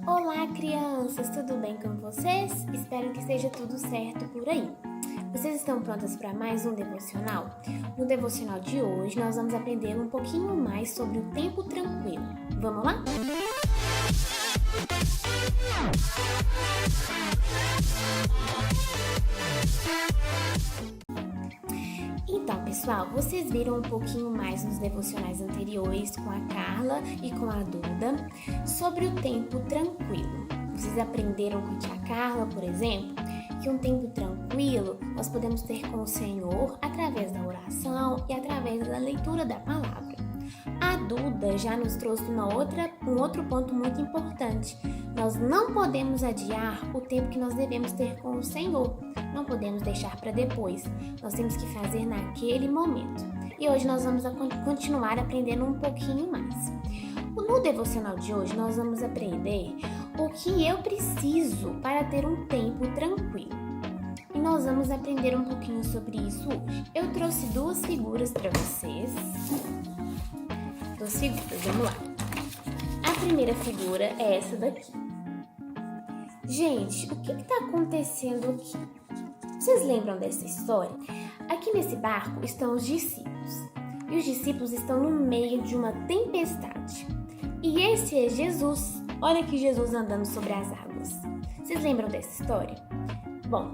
Olá, crianças! Tudo bem com vocês? Espero que esteja tudo certo por aí. Vocês estão prontas para mais um devocional? No devocional de hoje, nós vamos aprender um pouquinho mais sobre o tempo tranquilo. Vamos lá? Então, pessoal, vocês viram um pouquinho mais nos devocionais anteriores com a Carla e com a Duda sobre o tempo tranquilo. Vocês aprenderam com a tia Carla, por exemplo, que um tempo tranquilo nós podemos ter com o Senhor através da oração e através da leitura da palavra. A Duda já nos trouxe um outro ponto muito importante. Nós não podemos adiar o tempo que nós devemos ter com o Senhor. Não podemos deixar para depois. Nós temos que fazer naquele momento. E hoje nós vamos continuar aprendendo um pouquinho mais. No devocional de hoje nós vamos aprender o que eu preciso para ter um tempo tranquilo. E nós vamos aprender um pouquinho sobre isso hoje. Eu trouxe duas figuras para vocês. Vamos lá. A primeira figura é essa daqui. Gente, o que está acontecendo aqui? Vocês lembram dessa história? Aqui nesse barco estão os discípulos. E os discípulos estão no meio de uma tempestade. E esse é Jesus. Olha aqui Jesus andando sobre as águas. Vocês lembram dessa história? Bom,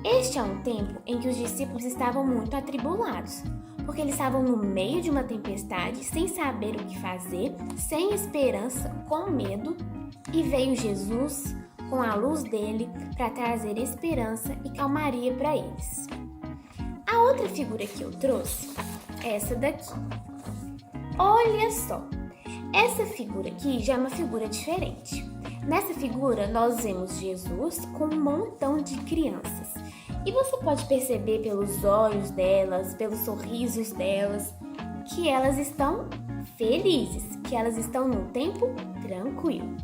este é um tempo em que os discípulos estavam muito atribulados, porque eles estavam no meio de uma tempestade, sem saber o que fazer, sem esperança, com medo, e veio Jesus com a luz dele para trazer esperança e calmaria para eles. A outra figura que eu trouxe é essa daqui. Olha só, essa figura aqui já é uma figura diferente. Nessa figura nós vemos Jesus com um montão de crianças. E você pode perceber pelos olhos delas, pelos sorrisos delas, que elas estão felizes, que elas estão num tempo tranquilo.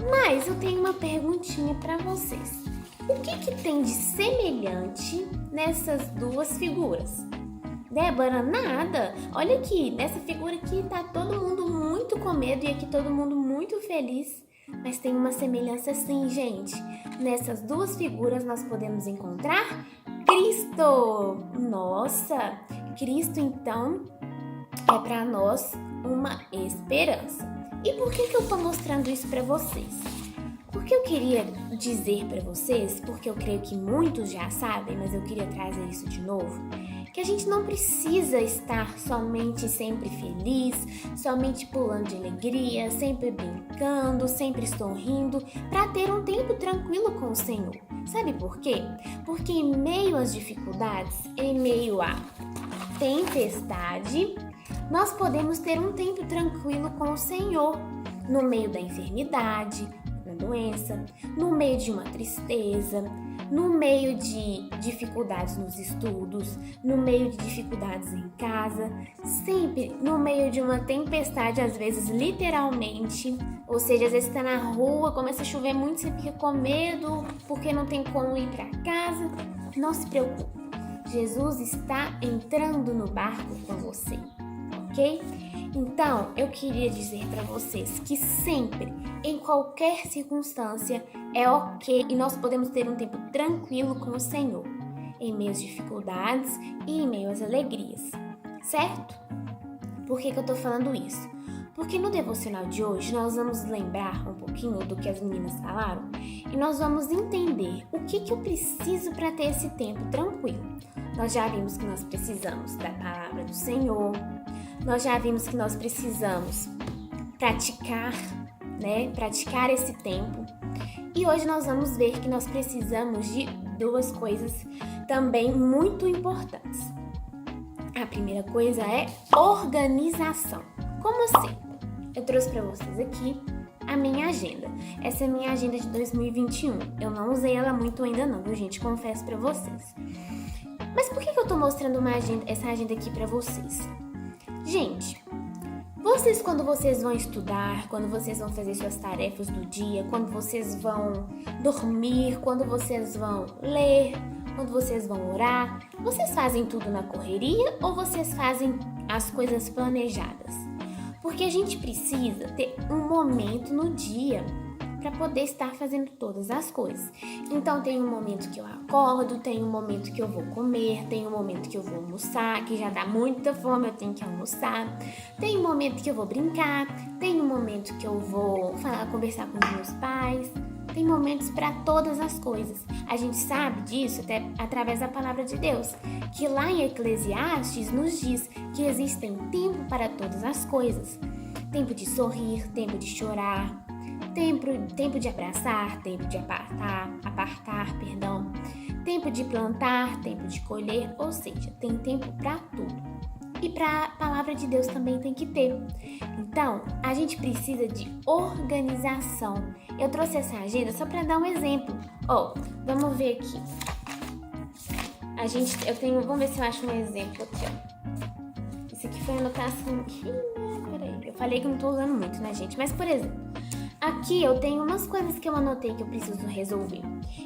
Mas eu tenho uma perguntinha para vocês. O que tem de semelhante nessas duas figuras? Débora, nada. Olha aqui, nessa figura aqui tá todo mundo muito com medo e aqui todo mundo muito feliz. Mas tem uma semelhança sim, gente. Nessas duas figuras nós podemos encontrar Cristo. Nossa, Cristo então é para nós uma esperança. E por que eu tô mostrando isso para vocês? Porque eu queria dizer para vocês, porque eu creio que muitos já sabem, mas eu queria trazer isso de novo, que a gente não precisa estar somente sempre feliz, somente pulando de alegria, sempre brincando, sempre sorrindo, para ter um tempo tranquilo com o Senhor. Sabe por quê? Porque em meio às dificuldades, em meio à tempestade, nós podemos ter um tempo tranquilo com o Senhor, no meio da enfermidade, da doença, no meio de uma tristeza, no meio de dificuldades nos estudos, no meio de dificuldades em casa, sempre no meio de uma tempestade, às vezes literalmente, ou seja, às vezes está na rua, começa a chover muito, você fica com medo porque não tem como ir para casa. Não se preocupe, Jesus está entrando no barco com você. Ok? Então, eu queria dizer para vocês que sempre, em qualquer circunstância, é ok e nós podemos ter um tempo tranquilo com o Senhor, em meio às dificuldades e em meio às alegrias, certo? Por que eu tô falando isso? Porque no devocional de hoje nós vamos lembrar um pouquinho do que as meninas falaram e nós vamos entender o que eu preciso para ter esse tempo tranquilo. Nós já vimos que nós precisamos da palavra do Senhor. Nós já vimos que nós precisamos praticar esse tempo. E hoje nós vamos ver que nós precisamos de duas coisas também muito importantes. A primeira coisa é organização. Como assim? Eu trouxe para vocês aqui a minha agenda. Essa é a minha agenda de 2021. Eu não usei ela muito ainda não, viu, gente? Confesso para vocês. Mas por que eu tô mostrando essa agenda aqui para vocês? Gente, quando vocês vão estudar, quando vocês vão fazer suas tarefas do dia, quando vocês vão dormir, quando vocês vão ler, quando vocês vão orar, vocês fazem tudo na correria ou vocês fazem as coisas planejadas? Porque a gente precisa ter um momento no dia para poder estar fazendo todas as coisas. Então tem um momento que eu acordo, tem um momento que eu vou comer, tem um momento que eu vou almoçar, que já dá muita fome, eu tenho que almoçar. Tem um momento que eu vou brincar, tem um momento que eu vou conversar com os meus pais. Tem momentos para todas as coisas. A gente sabe disso até através da palavra de Deus, que lá em Eclesiastes nos diz que existem tempo para todas as coisas. Tempo de sorrir, tempo de chorar, tempo de abraçar, tempo de apartar, tempo de plantar, tempo de colher, ou seja, tem tempo para tudo. E para a palavra de Deus também tem que ter. Então, a gente precisa de organização. Eu trouxe essa agenda só para dar um exemplo. Vamos ver aqui. Vamos ver se eu acho um exemplo aqui, ó. Isso aqui foi a anotação. Peraí, eu falei que eu não tô usando muito, né, gente? Mas, por exemplo, aqui eu tenho umas coisas que eu anotei que eu preciso resolver.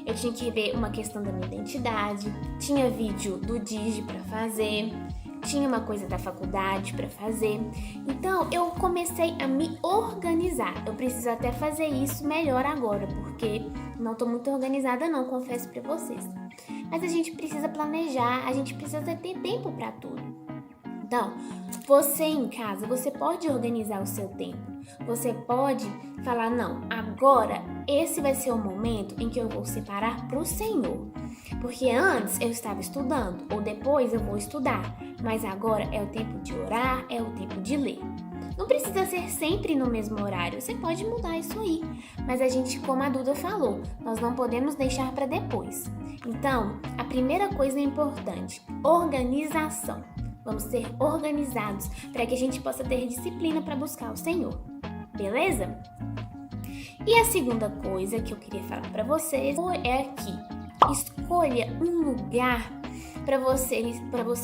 Eu tinha que ver uma questão da minha identidade, tinha vídeo do Digi para fazer, tinha uma coisa da faculdade para fazer. Então, eu comecei a me organizar. Eu preciso até fazer isso melhor agora, porque não tô muito organizada não, confesso para vocês. Mas a gente precisa planejar, a gente precisa ter tempo para tudo. Então, você em casa, você pode organizar o seu tempo. Você pode falar, não, agora esse vai ser o momento em que eu vou separar para o Senhor. Porque antes eu estava estudando, ou depois eu vou estudar. Mas agora é o tempo de orar, é o tempo de ler. Não precisa ser sempre no mesmo horário, você pode mudar isso aí. Mas a gente, como a Duda falou, nós não podemos deixar para depois. Então, a primeira coisa importante, organização. Vamos ser organizados para que a gente possa ter disciplina para buscar o Senhor. Beleza? E a segunda coisa que eu queria falar para vocês é que escolha um lugar para você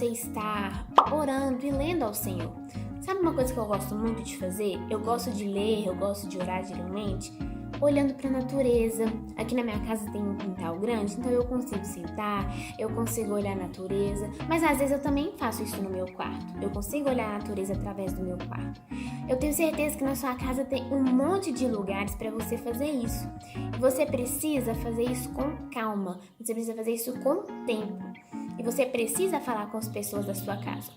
estar orando e lendo ao Senhor. Sabe uma coisa que eu gosto muito de fazer? Eu gosto de ler, eu gosto de orar geralmente, olhando para a natureza. Aqui na minha casa tem um quintal grande, então eu consigo sentar, eu consigo olhar a natureza, mas às vezes eu também faço isso no meu quarto. Eu consigo olhar a natureza através do meu quarto. Eu tenho certeza que na sua casa tem um monte de lugares para você fazer isso. E você precisa fazer isso com calma, você precisa fazer isso com tempo. E você precisa falar com as pessoas da sua casa.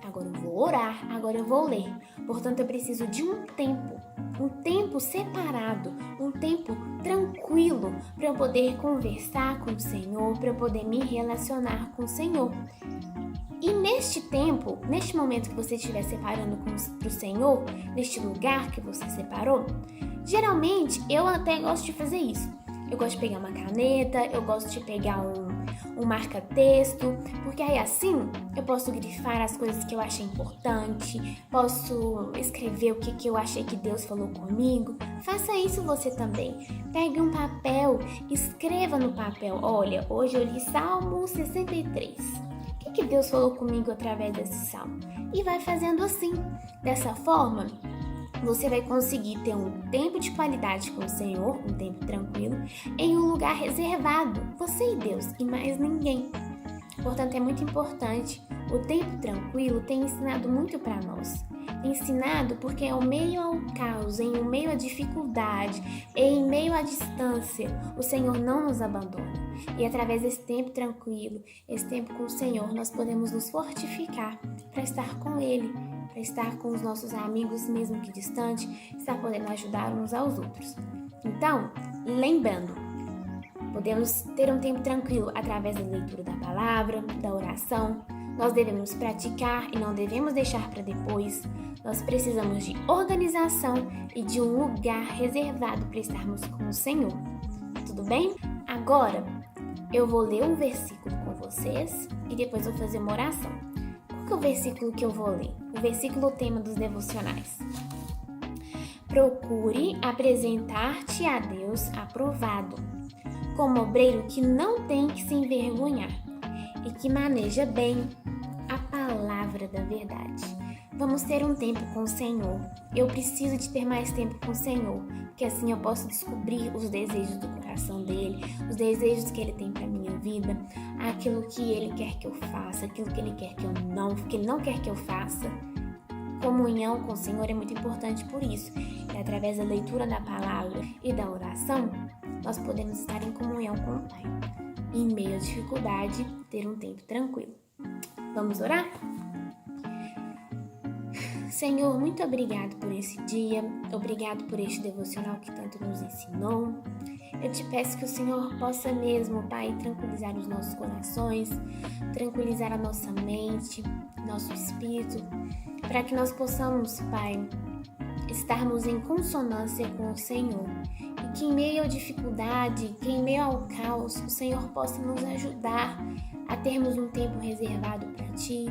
Agora eu vou orar, agora eu vou ler. Portanto, eu preciso de um tempo separado, um tempo tranquilo para eu poder conversar com o Senhor, para eu poder me relacionar com o Senhor. E neste tempo, neste momento que você estiver separando para o Senhor, neste lugar que você separou, geralmente eu até gosto de fazer isso. Eu gosto de pegar uma caneta, eu gosto de pegar um marca-texto, porque aí assim eu posso grifar as coisas que eu achei importante, posso escrever o que eu achei que Deus falou comigo. Faça isso você também. Pegue um papel, escreva no papel. Olha, hoje eu li Salmo 63. O que Deus falou comigo através desse salmo? E vai fazendo assim. Dessa forma, você vai conseguir ter um tempo de qualidade com o Senhor, um tempo tranquilo, em um lugar reservado, você e Deus, e mais ninguém. Portanto, é muito importante. O tempo tranquilo tem ensinado muito para nós. Ensinado porque em meio ao caos, em meio à dificuldade, em meio à distância, o Senhor não nos abandona. E através desse tempo tranquilo, esse tempo com o Senhor, nós podemos nos fortificar para estar com Ele, para estar com os nossos amigos, mesmo que distante, estar podendo ajudar uns aos outros. Então, lembrando, podemos ter um tempo tranquilo através da leitura da palavra, da oração. Nós devemos praticar e não devemos deixar para depois. Nós precisamos de organização e de um lugar reservado para estarmos com o Senhor. Tudo bem? Agora, eu vou ler um versículo com vocês e depois vou fazer uma oração. Qual que é o versículo que eu vou ler? O versículo tema dos devocionais. Procure apresentar-te a Deus aprovado, como obreiro que não tem que se envergonhar e que maneja bem a palavra da verdade. Vamos ter um tempo com o Senhor. Eu preciso de ter mais tempo com o Senhor, porque assim eu posso descobrir os desejos do coração dele, os desejos que ele tem para minha vida, aquilo que ele quer que eu faça, aquilo que ele quer que ele não quer que eu faça. comunhão com o Senhor é muito importante por isso. E através da leitura da palavra e da oração, nós podemos estar em comunhão com o Pai. E em meio à dificuldade, ter um tempo tranquilo. Vamos orar? Senhor, muito obrigado por esse dia, obrigado por este devocional que tanto nos ensinou. Eu te peço que o Senhor possa mesmo, Pai, tranquilizar os nossos corações, tranquilizar a nossa mente, nosso espírito, para que nós possamos, Pai, estarmos em consonância com o Senhor. E que em meio à dificuldade, que em meio ao caos, o Senhor possa nos ajudar a termos um tempo reservado para Ti,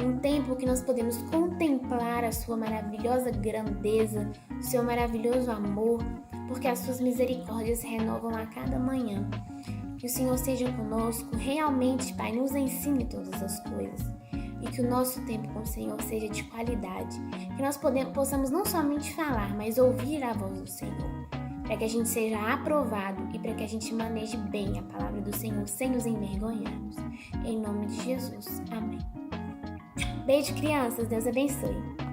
um tempo que nós podemos contemplar a Sua maravilhosa grandeza, o Seu maravilhoso amor, porque as Suas misericórdias se renovam a cada manhã. Que o Senhor seja conosco, realmente, Pai, nos ensine todas as coisas. E que o nosso tempo com o Senhor seja de qualidade. Que nós possamos não somente falar, mas ouvir a voz do Senhor. Para que a gente seja aprovado e para que a gente maneje bem a palavra do Senhor sem nos envergonharmos. Em nome de Jesus. Amém. Beijo, crianças. Deus abençoe.